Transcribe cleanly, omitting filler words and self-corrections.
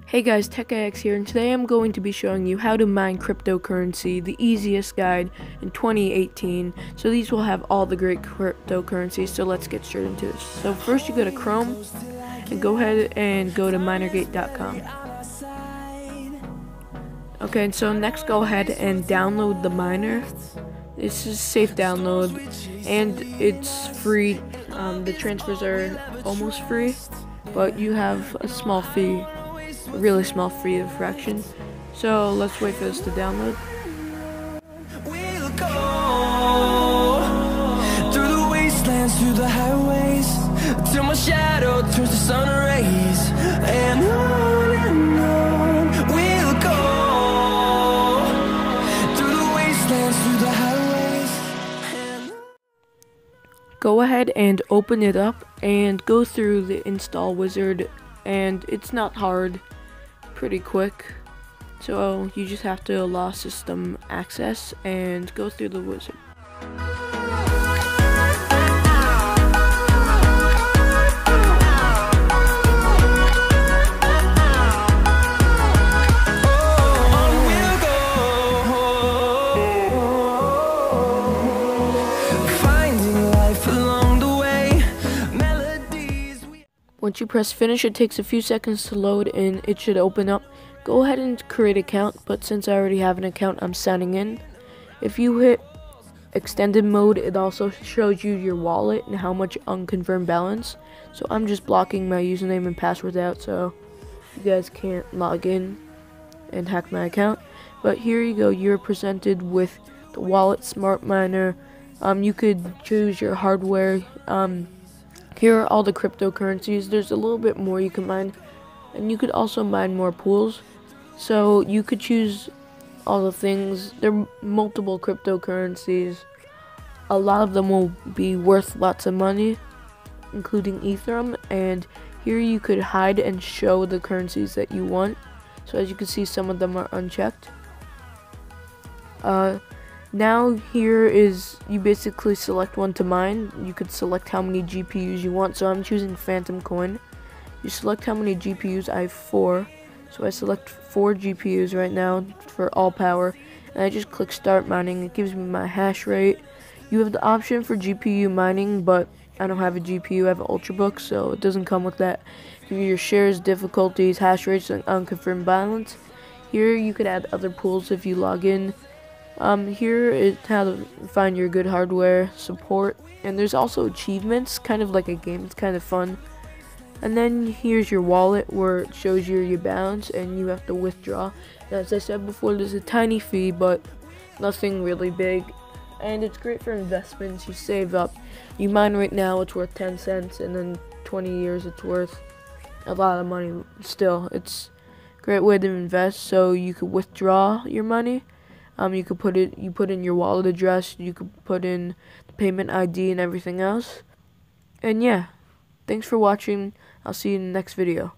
Hey guys, TechIX here, and today I'm going to be showing you how to mine cryptocurrency, the easiest guide in 2018. So these will have all the great cryptocurrencies, so let's get straight into this. So first you go to Chrome, and go ahead and go to minergate.com. Okay, and so next go ahead and download the miner. This is safe download, and it's free. The transfers are almost free, but you have a small fee. A really small fee of fraction. So let's wait for this to download. We'll go through the wastelands, through the highways, till my shadow turns to sun rays, and on we'll go through the wastelands, through the highways. Go ahead and open it up and go through the install wizard, and it's not hard. Pretty quick, so you just have to allow system access and go through the wizard. Once you press finish, it takes a few seconds to load and it should open up. Go ahead and create an account, but since I already have an account, I'm signing in. If you hit extended mode, it also shows you your wallet and how much unconfirmed balance. So I'm just blocking my username and password out so you guys can't log in and hack my account. But here you go, you're presented with the wallet smart miner. You could choose your hardware. Here are all the cryptocurrencies. There's a little bit more you can mine, and you could also mine more pools. So you could choose all the things. There are multiple cryptocurrencies. A lot of them will be worth lots of money, including Ethereum. And here you could hide and show the currencies that you want. So as you can see, some of them are unchecked. Now here is, you basically select one to mine. You could select how many GPUs you want. So I'm choosing Fantom Coin. You select how many GPUs. I have 4. So I select 4 GPUs right now for all power. And I just click start mining. It gives me my hash rate. You have the option for GPU mining, but I don't have a GPU. I have an Ultrabook, so it doesn't come with that. Give you your shares, difficulties, hash rates, and unconfirmed balance. Here you could add other pools if you log in. Here is how to find your good hardware, support, and there's also achievements, kind of like a game. It's kind of fun. And then here's your wallet where it shows you your balance and you have to withdraw. And as I said before, there's a tiny fee, but nothing really big. And it's great for investments. You save up. You mine right now, it's worth 10 cents, and then 20 years it's worth a lot of money still. It's a great way to invest, so you could withdraw your money. You put in your wallet address, you could put in the payment ID and everything else. And yeah, thanks for watching. I'll see you in the next video.